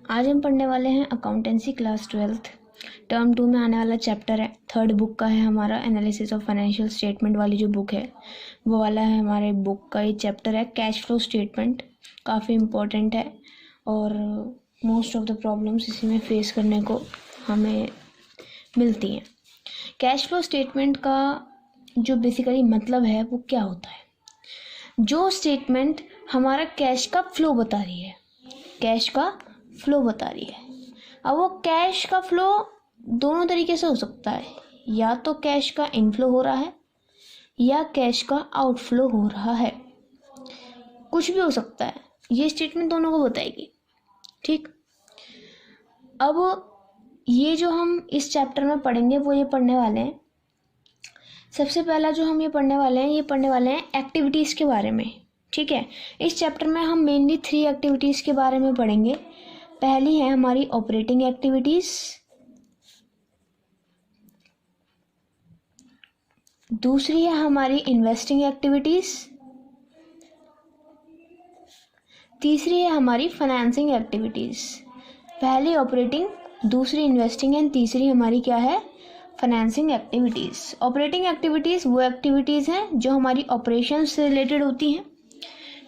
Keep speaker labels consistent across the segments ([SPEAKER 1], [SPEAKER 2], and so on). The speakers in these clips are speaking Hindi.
[SPEAKER 1] आज हम पढ़ने वाले हैं अकाउंटेंसी क्लास 12th टर्म 2 में आने वाला चैप्टर है। थर्ड बुक का है हमारा एनालिसिस ऑफ फाइनेंशियल स्टेटमेंट वाली जो बुक है वो वाला है हमारे बुक का ये चैप्टर है। कैश फ्लो स्टेटमेंट काफ़ी इम्पोर्टेंट है और मोस्ट ऑफ द प्रॉब्लम्स इसी में फेस करने को हमें मिलती हैं। कैश फ्लो स्टेटमेंट का जो बेसिकली मतलब है वो क्या होता है, जो स्टेटमेंट हमारा कैश का फ्लो बता रही है, कैश का फ्लो बता रही है। अब वो कैश का फ्लो दोनों तरीके से हो सकता है, या तो कैश का इनफ्लो हो रहा है या कैश का आउटफ्लो हो रहा है, कुछ भी हो सकता है। ये स्टेटमेंट दोनों को बताएगी। ठीक, अब ये जो हम इस चैप्टर में पढ़ेंगे वो ये पढ़ने वाले हैं। सबसे पहला जो हम ये पढ़ने वाले हैं एक्टिविटीज़ के बारे में। ठीक है, इस चैप्टर में हम मेनली 3 एक्टिविटीज़ के बारे में पढ़ेंगे। पहली है हमारी ऑपरेटिंग एक्टिविटीज़, दूसरी है हमारी इन्वेस्टिंग एक्टिविटीज़, तीसरी है हमारी फाइनेंसिंग एक्टिविटीज़। पहली ऑपरेटिंग, दूसरी इन्वेस्टिंग एंड तीसरी हमारी क्या है, फाइनेंसिंग एक्टिविटीज़। ऑपरेटिंग एक्टिविटीज़ वो एक्टिविटीज़ हैं जो हमारी ऑपरेशन से रिलेटेड होती हैं।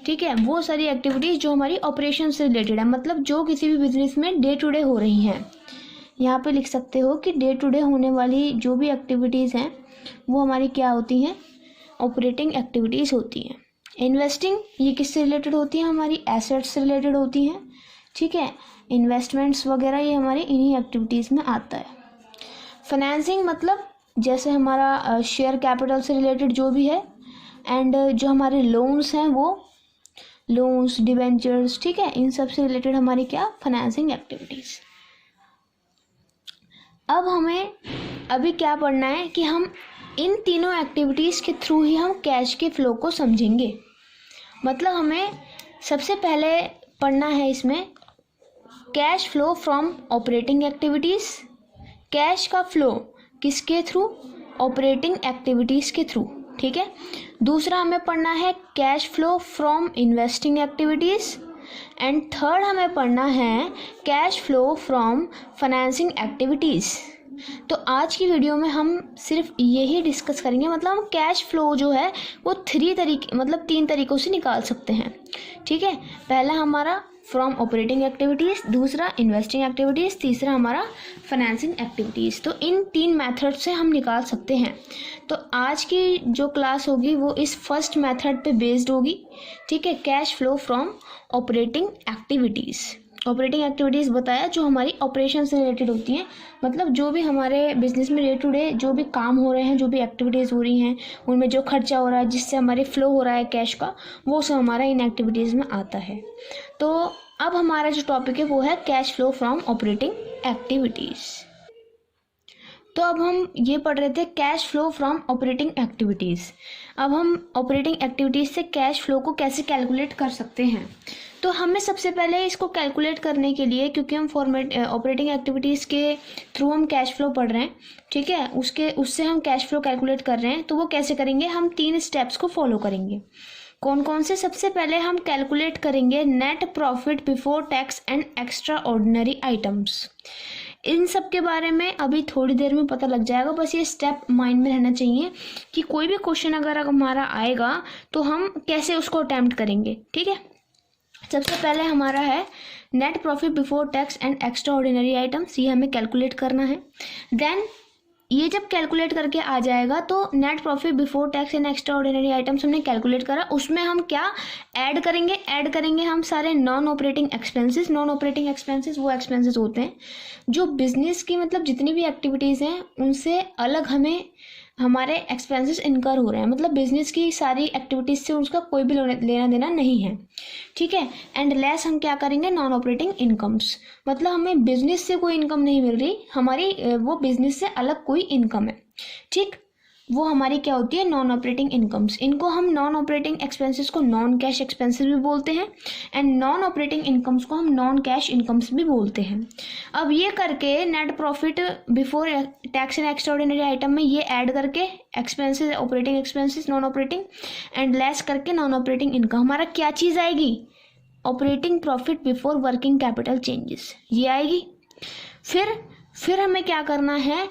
[SPEAKER 1] ठीक है, वो सारी एक्टिविटीज़ जो हमारी ऑपरेशन से रिलेटेड है, मतलब जो किसी भी बिजनेस में डे टू डे हो रही हैं। यहाँ पे लिख सकते हो कि डे टू डे होने वाली जो भी एक्टिविटीज़ हैं वो हमारी क्या होती हैं, ऑपरेटिंग एक्टिविटीज़ होती हैं। इन्वेस्टिंग ये किससे रिलेटेड होती हैं, हमारी एसेट्स से रिलेटेड होती हैं। ठीक है, इन्वेस्टमेंट्स वगैरह ये हमारी इन्हीं एक्टिविटीज़ में आता है। फाइनेंसिंग मतलब जैसे हमारा शेयर कैपिटल से रिलेटेड जो भी है, एंड जो हमारे लोन्स हैं वो लोन्स, डिबेंचर्स, ठीक है, इन सब से रिलेटेड हमारी क्या, फाइनेंसिंग एक्टिविटीज़। अब हमें अभी क्या पढ़ना है कि हम इन तीनों एक्टिविटीज़ के थ्रू ही हम कैश के फ्लो को समझेंगे। मतलब हमें सबसे पहले पढ़ना है इसमें cash flow from operating activities. Cash का फ्लो किसके थ्रू, ऑपरेटिंग एक्टिविटीज़ के थ्रू। ठीक है, दूसरा हमें पढ़ना है cash flow from investing activities, and third हमें पढ़ना है cash flow from financing activities. तो आज की वीडियो में हम सिर्फ यही डिस्कस करेंगे। मतलब हम कैश फ्लो जो है वो 3 तरीकों से निकाल सकते हैं। ठीक है, पहला हमारा फ्रॉम ऑपरेटिंग एक्टिविटीज़, दूसरा इन्वेस्टिंग एक्टिविटीज़, तीसरा हमारा फाइनेंसिंग एक्टिविटीज़। तो इन 3 मेथड से हम निकाल सकते हैं। तो आज की जो क्लास होगी वो इस फर्स्ट मेथड पे बेस्ड होगी। ठीक है, cash flow from operating activities. Operating activities बताया जो हमारी ऑपरेशन से रिलेटेड होती हैं, मतलब जो भी हमारे बिजनेस में डे टू डे जो भी काम हो रहे हैं, जो भी एक्टिविटीज़ हो रही हैं, उनमें जो खर्चा हो रहा है, जिससे हमारे फ्लो हो रहा है कैश का, वो सब हमारा इन एक्टिविटीज़ में आता है। तो अब हमारा जो टॉपिक है वो है cash flow from operating activities. तो अब हम ये पढ़ रहे थे cash flow from operating activities. अब हम ऑपरेटिंग एक्टिविटीज़ से कैश फ्लो को कैसे कैलकुलेट कर सकते हैं। तो हमें सबसे पहले इसको कैलकुलेट करने के लिए, क्योंकि हम ऑपरेटिंग एक्टिविटीज़ के थ्रू हम कैश फ्लो पढ़ रहे हैं, ठीक है, उससे हम कैश फ्लो कैलकुलेट कर रहे हैं, तो वो कैसे करेंगे, हम 3 स्टेप्स को फॉलो करेंगे। कौन कौन से, सबसे पहले हम कैलकुलेट करेंगे net profit before tax and extra ordinary items. इन सब के बारे में अभी थोड़ी देर में पता लग जाएगा, बस ये स्टेप माइंड में रहना चाहिए कि कोई भी क्वेश्चन अगर हमारा आएगा तो हम कैसे उसको अटेम्प्ट करेंगे। ठीक है, सबसे पहले हमारा है net profit before tax and extra ordinary items, ये हमें कैलकुलेट करना है। देन ये जब कैलकुलेट करके आ जाएगा तो net profit before tax and extra ordinary items हमने कैलकुलेट करा, उसमें हम क्या ऐड करेंगे हम सारे non operating expenses. Non operating expenses वो एक्सपेंसेस होते हैं जो बिजनेस की, मतलब जितनी भी एक्टिविटीज़ हैं उनसे अलग हमें हमारे एक्सपेंसेस इनकर हो रहे हैं, मतलब बिजनेस की सारी एक्टिविटीज़ से उसका कोई भी लेना देना नहीं है। ठीक है, एंड लेस हम क्या करेंगे, नॉन ऑपरेटिंग इनकम्स, मतलब हमें बिजनेस से कोई इनकम नहीं मिल रही, हमारी वो बिजनेस से अलग कोई इनकम है। ठीक, वो हमारी क्या होती है, नॉन ऑपरेटिंग इनकम्स। इनको हम नॉन ऑपरेटिंग एक्सपेंसेस को नॉन कैश एक्सपेंसेस भी बोलते हैं, एंड नॉन ऑपरेटिंग इनकम्स को हम नॉन कैश इनकम्स भी बोलते हैं। अब ये करके net profit before tax and extra ordinary item में ये ऐड करके expenses, operating expenses, non operating, and less करके नॉन ऑपरेटिंग इनकम, हमारा क्या चीज़ आएगी, operating profit before working capital changes, ये आएगी। फिर हमें क्या करना है,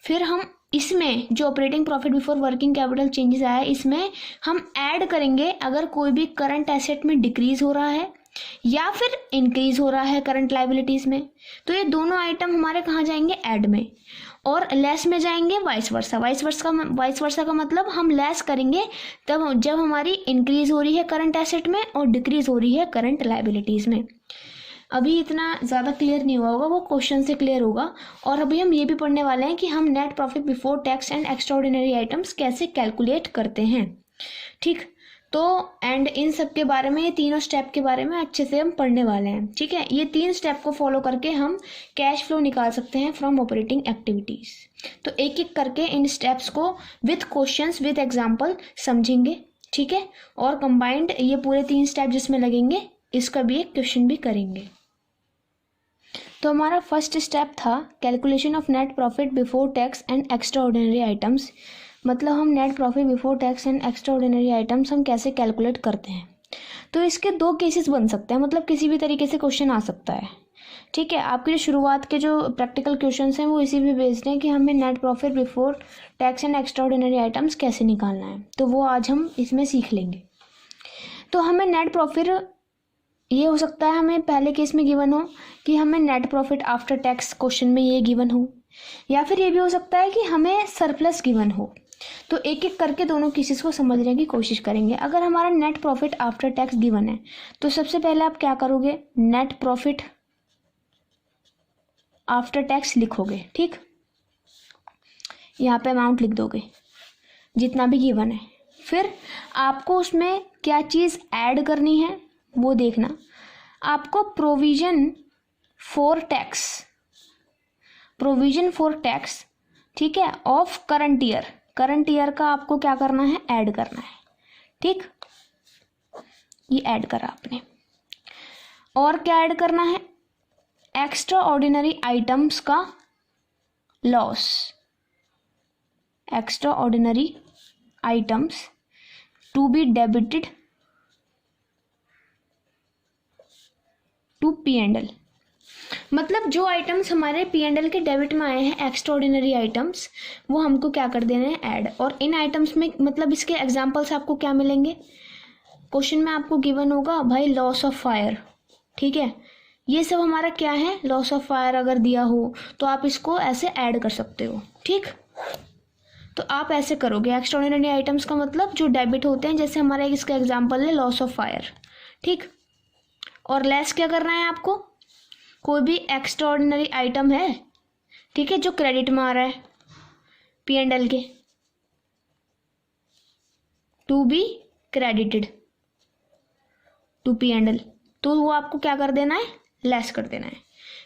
[SPEAKER 1] फिर हम इसमें जो operating profit before working capital changes आया है इसमें हम ऐड करेंगे अगर कोई भी करंट एसेट में डिक्रीज हो रहा है या फिर इंक्रीज हो रहा है करंट लाइबिलिटीज में, तो ये दोनों आइटम हमारे कहाँ जाएंगे, ऐड में, और लेस में जाएंगे वाइस वर्सा। वाइस वर्सा का मतलब हम लेस करेंगे तब जब हमारी इंक्रीज हो रही है करंट एसेट में और डिक्रीज हो रही है करंट लाइबिलिटीज में। अभी इतना ज़्यादा क्लियर नहीं हुआ होगा, वो क्वेश्चन से क्लियर होगा। और अभी हम ये भी पढ़ने वाले हैं कि हम net profit before tax and extraordinary items कैसे कैलकुलेट करते हैं, ठीक। तो एंड इन सब के बारे में, ये तीनों स्टेप के बारे में अच्छे से हम पढ़ने वाले हैं, ठीक है। ये 3 स्टेप को फॉलो करके हम कैश फ्लो निकाल सकते हैं फ्रॉम ऑपरेटिंग एक्टिविटीज़। तो एक एक करके इन स्टेप्स को विथ क्वेश्चंस विथ एग्जांपल समझेंगे, ठीक है। और कंबाइंड ये पूरे 3 स्टेप जिसमें लगेंगे इसका भी एक क्वेश्चन भी करेंगे। तो हमारा फर्स्ट स्टेप था calculation of net profit before tax and extraordinary items. मतलब हम net profit before tax and extraordinary items हम कैसे कैलकुलेट करते हैं। तो इसके 2 केसेस बन सकते हैं, मतलब किसी भी तरीके से क्वेश्चन आ सकता है, ठीक है। आपके जो शुरुआत के जो प्रैक्टिकल क्वेश्चंस हैं वो इसी पे बेस्ड हैं कि हमें net profit before tax and extraordinary items कैसे निकालना है, तो वो आज हम इसमें सीख लेंगे। तो हमें नेट प्रॉफिट, ये हो सकता है हमें पहले केस में गिवन हो कि हमें net profit after tax question में ये गिवन हो, या फिर ये भी हो सकता है कि हमें सरप्लस गिवन हो। तो एक एक करके दोनों केसेस को समझने की कोशिश करेंगे। अगर हमारा net profit after tax given है तो सबसे पहले आप क्या करोगे, नेट प्रॉफिट आफ्टर टैक्स लिखोगे, ठीक। यहाँ पे अमाउंट लिख दोगे जितना भी गिवन है। फिर आपको उसमें क्या चीज़ ऐड करनी है वो देखना। आपको प्रोविजन फॉर टैक्स, ठीक है, ऑफ करंट ईयर का आपको क्या करना है, ऐड करना है, ठीक। ये ऐड करा आपने। और क्या ऐड करना है, एक्स्ट्रा ऑर्डिनरी आइटम्स का loss, extra ordinary items to be debited to P&L। मतलब जो आइटम्स हमारे P&L के डेबिट में आए हैं एक्स्ट्रा ऑर्डिनरी आइटम्स, वो हमको क्या कर देना है, ऐड। और इन आइटम्स में मतलब इसके एग्जांपल्स आपको क्या मिलेंगे, क्वेश्चन में आपको गिवन होगा भाई लॉस ऑफ फायर, ठीक है। ये सब हमारा क्या है, लॉस ऑफ फायर अगर दिया हो तो आप इसको ऐसे ऐड कर सकते हो, ठीक। तो आप ऐसे करोगे, एक्स्ट्रा ऑर्डिनरी आइटम्स का मतलब जो डेबिट होते हैं, जैसे हमारा इसका एग्जाम्पल है लॉस ऑफ फायर, ठीक। और लेस क्या करना है आपको, कोई भी एक्स्ट्रा ऑर्डिनरी आइटम है, ठीक है, जो क्रेडिट में आ रहा है P&L के, to be credited to P&L, तो वो आपको क्या कर देना है, लेस कर देना है,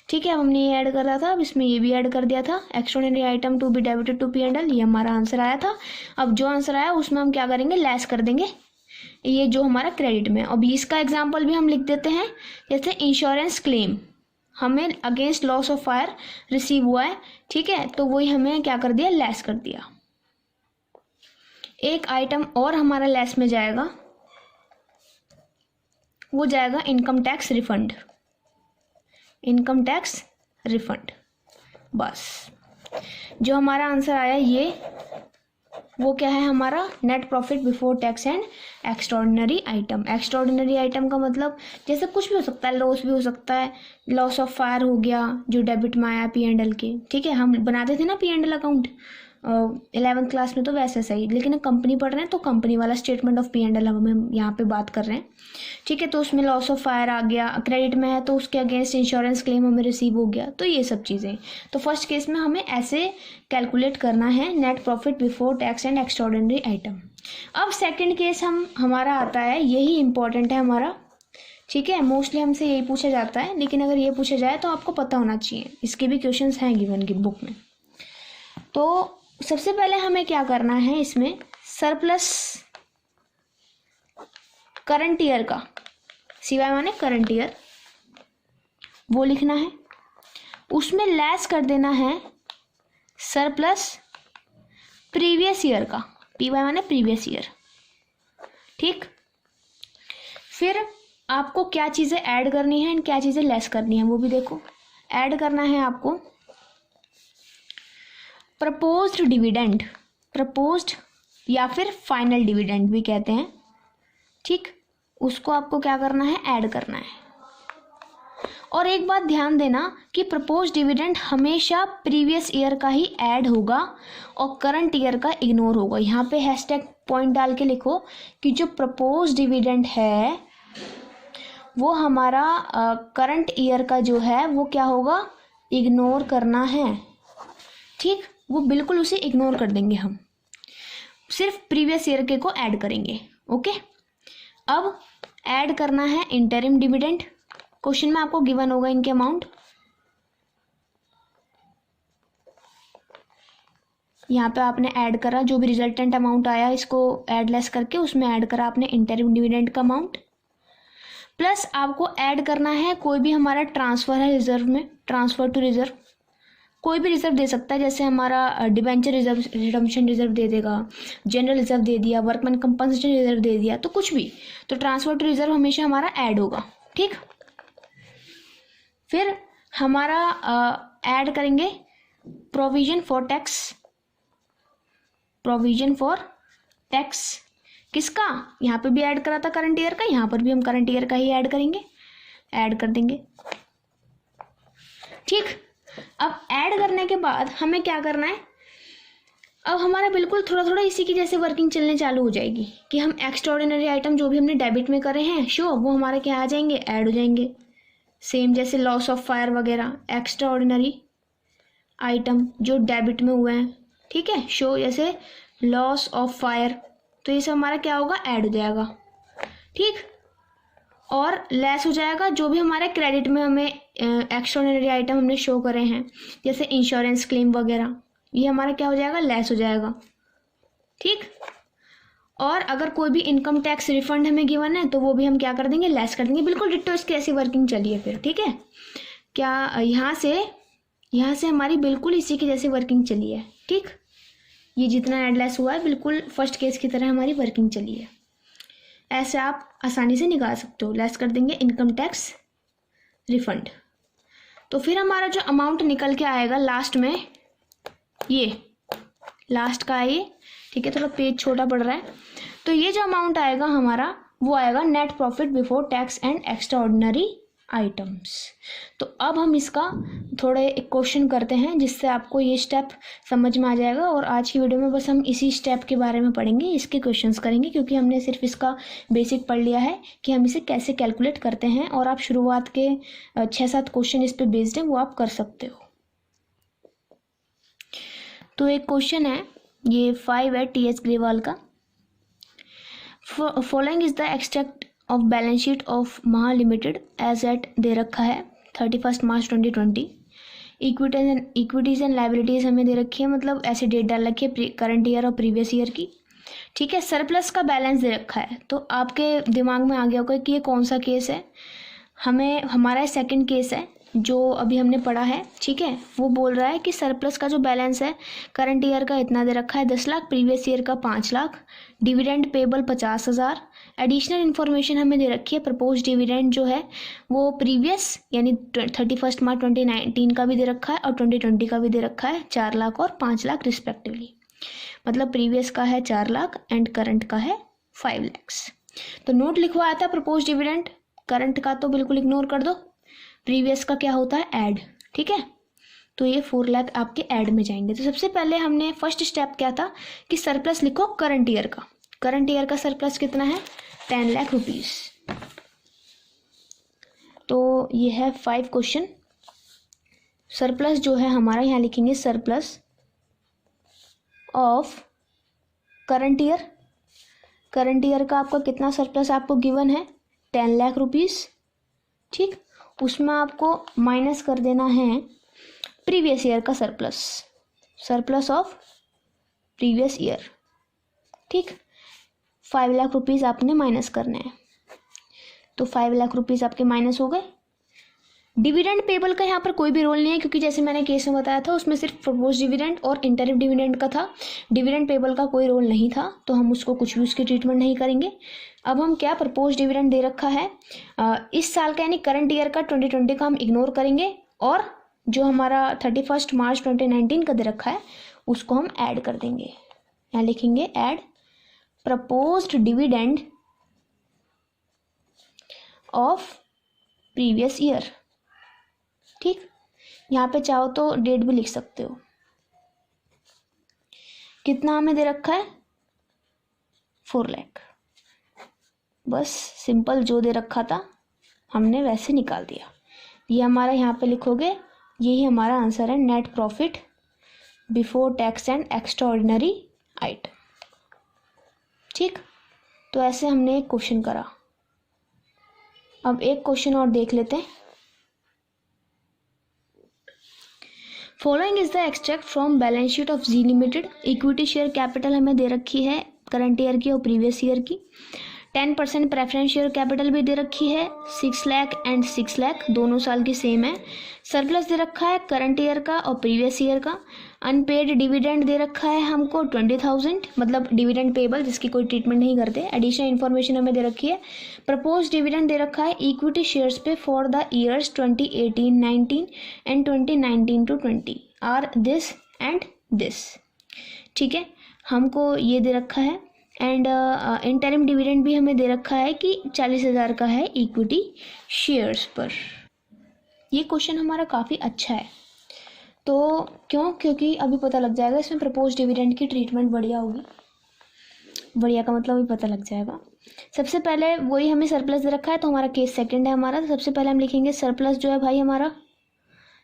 [SPEAKER 1] ठीक है। अब हमने ये ऐड कर रहा था, अब इसमें ये भी ऐड कर दिया था, extraordinary item to be debited to P&L, ये हमारा आंसर आया था। अब जो आंसर आया उसमें हम क्या करेंगे, लेस कर देंगे ये जो हमारा क्रेडिट में। अब इसका एग्जांपल भी हम लिख देते हैं, जैसे इंश्योरेंस क्लेम हमें against loss of fire receive हुआ है, ठीक है, तो वही हमें क्या कर दिया, लेस कर दिया। एक आइटम और हमारा लेस में जाएगा, वो जाएगा income tax refund, income tax refund. बस जो हमारा आंसर आया ये, वो क्या है हमारा, net profit before tax and extraordinary item. Extraordinary item का मतलब जैसे कुछ भी हो सकता है, लॉस भी हो सकता है, लॉस ऑफ फायर हो गया जो डेबिट में आया P&L के, ठीक है। हम बनाते थे ना P&L अकाउंट 11th क्लास में, तो वैसे सही, लेकिन कंपनी पढ़ रहे हैं तो कंपनी वाला स्टेटमेंट ऑफ P&L हम यहाँ पे बात कर रहे हैं, ठीक है। तो उसमें लॉस ऑफ फायर आ गया, क्रेडिट में है तो उसके अगेंस्ट इंश्योरेंस क्लेम हमें रिसीव हो गया, तो ये सब चीज़ें। तो फर्स्ट केस में हमें ऐसे कैलकुलेट करना है net profit before tax and extraordinary item. अब सेकेंड केस हमारा आता है, यही इंपॉर्टेंट है हमारा, ठीक है। मोस्टली हमसे यही पूछा जाता है, लेकिन अगर ये पूछा जाए तो आपको पता होना चाहिए, इसके भी क्वेश्चंस हैं गिवन की बुक में। तो सबसे पहले हमें क्या करना है, इसमें सरप्लस करंट ईयर का, सिवाय माने करंट ईयर, वो लिखना है। उसमें लेस कर देना है सरप्लस प्रीवियस ईयर का, PY माने प्रीवियस ईयर, ठीक। फिर आपको क्या चीज़ें ऐड करनी है एंड क्या चीज़ें लेस करनी है वो भी देखो। ऐड करना है आपको प्रपोज्ड डिविडेंड, प्रपोज्ड या फिर फाइनल डिविडेंड भी कहते हैं, ठीक, उसको आपको क्या करना है, ऐड करना है। और एक बात ध्यान देना कि प्रपोज डिविडेंड हमेशा प्रीवियस ईयर का ही ऐड होगा और करंट ईयर का इग्नोर होगा। यहाँ पे हैशटैग पॉइंट डाल के लिखो कि जो प्रपोज डिविडेंड है वो हमारा करंट ईयर का जो है वो क्या होगा, इग्नोर करना है, ठीक, वो बिल्कुल उसे इग्नोर कर देंगे हम, सिर्फ प्रीवियस ईयर के को ऐड करेंगे। ओके, अब ऐड करना है इंटरिम डिविडेंड। क्वेश्चन में आपको गिवन होगा इनके अमाउंट, यहाँ पे आपने ऐड करा जो भी रिजल्टेंट अमाउंट आया इसको ऐड लेस करके उसमें ऐड करा आपने इंटरिम डिविडेंड का अमाउंट, प्लस आपको ऐड करना है कोई भी हमारा ट्रांसफर है रिजर्व में, ट्रांसफर टू रिजर्व, कोई भी रिजर्व दे सकता है, जैसे हमारा डिबेंचर रिजर्व, रिडम्पशन रिजर्व दे देगा, जनरल रिजर्व दे दिया, वर्कमैन कंपनसेशन रिजर्व दे दिया, तो कुछ भी, तो ट्रांसफर टू रिजर्व हमेशा हमारा ऐड होगा, ठीक। फिर हमारा ऐड करेंगे provision for tax, provision for tax किसका, यहाँ पे भी ऐड करा था करंट ईयर का, यहाँ पर भी हम करंट ईयर का ही ऐड करेंगे, ऐड कर देंगे, ठीक। अब ऐड करने के बाद हमें क्या करना है, अब हमारा बिल्कुल थोड़ा थोड़ा इसी की जैसे वर्किंग चलने चालू हो जाएगी कि हम एक्स्ट्राऑर्डिनरी आइटम जो भी हमने डेबिट में करे हैं शो, वो हमारे क्या आ जाएंगे, ऐड हो जाएंगे। सेम जैसे लॉस ऑफ फायर वगैरह एक्स्ट्राऑर्डिनरी आइटम जो डेबिट में हुए हैं, ठीक है, शो जैसे लॉस ऑफ फायर, तो ये सब हमारा क्या होगा, ऐड हो जाएगा, ठीक। और लेस हो जाएगा जो भी हमारे क्रेडिट में हमें एक्स्ट्राऑर्डिनरी आइटम हमने शो करे हैं जैसे इंश्योरेंस क्लेम वगैरह, ये हमारा क्या हो जाएगा, लेस हो जाएगा, ठीक। और अगर कोई भी इनकम टैक्स रिफंड हमें गिवन है तो वो भी हम क्या कर देंगे, लेस कर देंगे। बिल्कुल डिट्टो इसकी ऐसी वर्किंग चलिए फिर, ठीक है, क्या यहाँ से हमारी बिल्कुल इसी की जैसी वर्किंग चली है, ठीक। ये जितना ऐड लेस हुआ है बिल्कुल फर्स्ट केस की तरह हमारी वर्किंग चली है, ऐसे आप आसानी से निकाल सकते हो। लेस कर देंगे इनकम टैक्स रिफंड, तो फिर हमारा जो अमाउंट निकल के आएगा लास्ट में, ये लास्ट का है ये, ठीक है, थोड़ा पेज छोटा पड़ रहा है, तो ये जो अमाउंट आएगा हमारा वो आएगा net profit before tax and extraordinary items. तो अब हम इसका थोड़े एक क्वेश्चन करते हैं जिससे आपको ये स्टेप समझ में आ जाएगा, और आज की वीडियो में बस हम इसी स्टेप के बारे में पढ़ेंगे, इसके क्वेश्चंस करेंगे, क्योंकि हमने सिर्फ इसका बेसिक पढ़ लिया है कि हम इसे कैसे कैलकुलेट करते हैं, और आप शुरुआत के 6-7 क्वेश्चन इस पर बेस्ड हैं वो आप कर सकते हो। तो एक क्वेश्चन है, ये 5 है TH ग्रेवाल का। Following is the extract of balance sheet of महा लिमिटेड एज एट दे रखा है 31 मार्च 2020। इक्विटीज एंड लाइबिलिटीज हमें दे रखी है, मतलब ऐसे डेट डाल रखी है करंट ईयर और प्रीवियस ईयर की, ठीक है। सरप्लस का बैलेंस दे रखा है, तो आपके दिमाग में आ गया होगा कि ये कौन सा केस है, हमारा सेकंड केस है जो अभी हमने पढ़ा है, ठीक है। वो बोल रहा है कि सरप्लस का जो बैलेंस है करंट ईयर का इतना दे रखा है 10 लाख, प्रीवियस ईयर का 5 lakh, dividend payable 50,000, additional information हमें दे रखी है, प्रपोज डिविडेंड जो है वो प्रीवियस यानी 31 मार्च 2019 का भी दे रखा है और 2020 का भी दे रखा है 4 लाख और 5 लाख रिस्पेक्टिवली, मतलब प्रीवियस का है 4 लाख एंड करंट का है 5 लाख। तो नोट लिखवाया था प्रपोज डिविडेंड, करंट का तो बिल्कुल इग्नोर कर दो, प्रीवियस का क्या होता है, ऐड, ठीक है। तो ये 4 लाख आपके ऐड में जाएंगे। तो सबसे पहले हमने फर्स्ट स्टेप क्या था कि सरप्लस लिखो करंट ईयर का, करंट ईयर का सरप्लस कितना है, 10 लाख रुपीस। तो ये है 5 क्वेश्चन। सरप्लस जो है हमारा, यहाँ लिखेंगे surplus of current year, current year का आपका कितना सरप्लस आपको गिवन है, 10 लाख रुपीस, ठीक। उसमें आपको माइनस कर देना है प्रीवियस ईयर का surplus, surplus of previous year, ठीक। 5 लाख रुपीस आपने माइनस करने हैं, तो 5 लाख रुपीस आपके माइनस हो गए। डिविडेंड पेबल का यहाँ पर कोई भी रोल नहीं है, क्योंकि जैसे मैंने केस में बताया था उसमें सिर्फ प्रपोज डिविडेंड और इंटरिम डिविडेंड का था, डिविडेंड पेबल का कोई रोल नहीं था, तो हम उसको कुछ भी उसकी ट्रीटमेंट नहीं करेंगे। अब हम क्या, प्रपोज डिविडेंड दे रखा है इस साल का यानी करंट ईयर का 2020 का हम इग्नोर करेंगे, और जो हमारा 31 मार्च 2019 का दे रखा है उसको हम ऐड कर देंगे। यहाँ लिखेंगे add proposed dividend of previous year. ठीक, यहाँ पे चाहो तो डेट भी लिख सकते हो। कितना हमें दे रखा है, 4 लाख। बस सिंपल जो दे रखा था हमने वैसे निकाल दिया। ये हमारा यहाँ पे लिखोगे, यही हमारा आंसर है, net profit before tax and extraordinary item. ठीक, तो ऐसे हमने एक क्वेश्चन करा। अब एक क्वेश्चन और देख लेते हैं। Following is the extract from balance sheet of G limited. Equity share capital हमें दे रखी है करंट ईयर की और प्रीवियस ईयर की। 10% प्रेफरेंस शेयर कैपिटल भी दे रखी है, 6 लाख एंड 6 लाख दोनों साल की सेम है। सरप्लस दे रखा है करंट ईयर का और प्रीवियस ईयर का। अनपेड डिविडेंड दे रखा है हमको 20,000, मतलब डिविडेंड पेबल जिसकी कोई ट्रीटमेंट नहीं करते। एडिशनल इन्फॉर्मेशन हमें दे रखी है। प्रपोज डिविडेंड दे रखा है इक्विटी शेयर्स पे for the years 2018-19 and 2019-20 are this and this. ठीक है, हमको ये दे रखा है। एंड इंटरिम डिविडेंड भी हमें दे रखा है कि 40,000 का है इक्विटी शेयर्स पर। ये क्वेश्चन हमारा काफ़ी अच्छा है। तो क्यों, क्योंकि अभी पता लग जाएगा इसमें प्रपोज डिविडेंड की ट्रीटमेंट बढ़िया होगी। बढ़िया का मतलब अभी पता लग जाएगा। सबसे पहले वही हमें सरप्लस दे रखा है, तो हमारा केस सेकंड है हमारा। तो सबसे पहले हम लिखेंगे सरप्लस जो है भाई, हमारा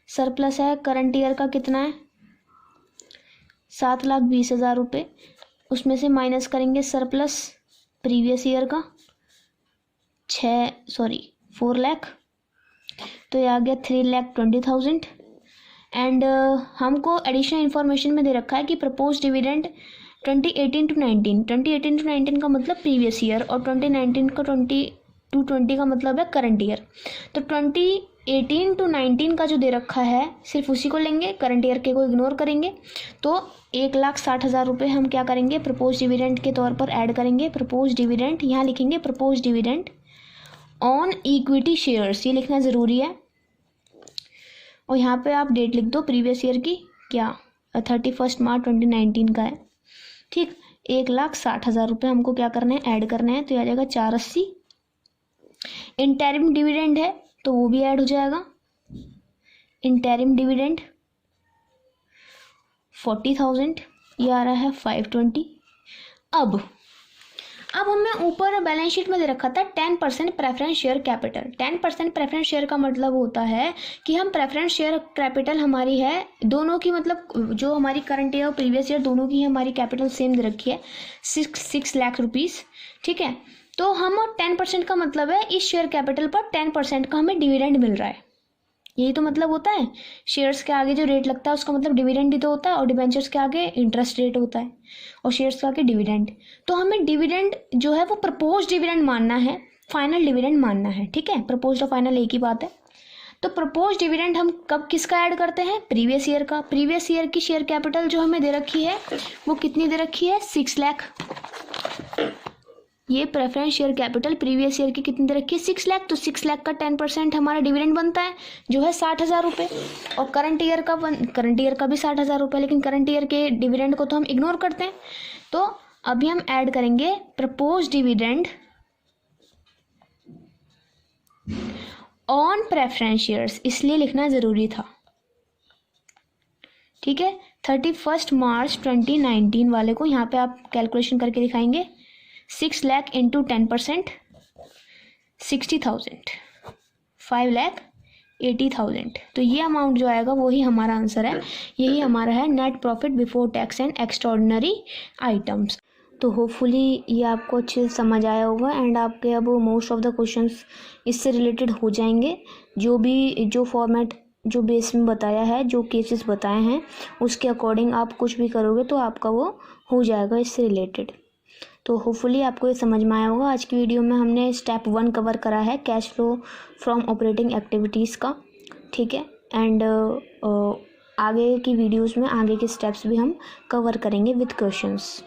[SPEAKER 1] सरप्लस है करंट ईयर का कितना है, 7,20,000 रुपये। उसमें से माइनस करेंगे सरप्लस प्रीवियस ईयर का 4 लाख, तो ये आ गया 3,20,000। एंड हमको एडिशनल इन्फॉर्मेशन में दे रखा है कि प्रपोज डिविडेंड 2018-19 का मतलब प्रीवियस ईयर, और 2019 का 20 का मतलब है करंट ईयर। तो 2018-19 का जो दे रखा है सिर्फ उसी को लेंगे, करंट ईयर के को इग्नोर करेंगे। तो 1,60,000 रुपये हम क्या करेंगे, प्रपोज डिविडेंड के तौर पर ऐड करेंगे। प्रपोज डिविडेंड यहाँ लिखेंगे propose dividend on equity shares, ये लिखना ज़रूरी है। और यहाँ पे आप डेट लिख दो प्रीवियस ईयर की, क्या 31 मार्च 2019 का है। ठीक, 1,60,000 रुपये हमको क्या करना है, ऐड करना है। तो आ जाएगा 480। इंटरिम डिविडेंड है तो वो भी ऐड हो जाएगा। इंटरिम डिविडेंड 40,000, ये आ रहा है 520। अब हमें ऊपर बैलेंस शीट में दे रखा था 10% preference share capital. 10% preference share का मतलब होता है कि हम प्रेफरेंस शेयर कैपिटल हमारी है दोनों की, मतलब जो हमारी करंट ईयर और प्रीवियस ईयर दोनों की हमारी कैपिटल सेम दे रखी है, 6 लाख रुपीज़। ठीक है, तो हम 10% का मतलब है इस शेयर कैपिटल पर 10% का हमें डिविडेंड मिल रहा है। यही तो मतलब होता है। शेयर्स के आगे जो रेट लगता है उसका मतलब डिविडेंड ही तो होता है, और डिबेंचर्स के आगे इंटरेस्ट रेट होता है, और शेयर्स के आगे डिविडेंड। तो हमें डिविडेंड जो है वो प्रपोज डिविडेंड मानना है, फाइनल डिविडेंड मानना है। ठीक है, प्रपोज और फाइनल एक ही बात है। तो प्रपोज डिविडेंड हम कब किसका ऐड करते हैं, प्रीवियस ईयर का। प्रीवियस ईयर की शेयर कैपिटल जो हमें दे रखी है वो कितनी दे रखी है, 6 लाख। ये preference share capital previous year की कितनी दे रखी है, 6 लाख। तो 6 लाख का 10% हमारा डिविडेंड बनता है जो है 60,000 रुपये, और करंट ईयर का भी 60,000 रुपये, लेकिन करंट ईयर के डिविडेंड को तो हम इग्नोर करते हैं। तो अभी हम ऐड करेंगे propose dividend on preference shares, इसलिए लिखना ज़रूरी था। ठीक है, 31 मार्च 2019 वाले को यहाँ पे आप कैलकुलेशन करके दिखाएंगे। 6 लाख इंटू 10% 60,000, 5,80,000। तो ये अमाउंट जो आएगा वही हमारा आंसर है। यही हमारा है net profit before tax and extraordinary items. तो होपफुली ये आपको अच्छे से समझ आया होगा, एंड आपके अब मोस्ट ऑफ द क्वेश्चंस इससे रिलेटेड हो जाएंगे। जो फॉर्मेट जो बेस में बताया है, जो केसेस बताए हैं उसके अकॉर्डिंग आप कुछ भी करोगे तो आपका वो हो जाएगा इससे रिलेटेड। तो होपफुली आपको ये समझ में आया होगा। आज की वीडियो में हमने स्टेप 1 कवर करा है, cash flow from operating activities का। ठीक है। एंड आगे की वीडियोस में आगे के स्टेप्स भी हम कवर करेंगे विद क्वेश्चंस।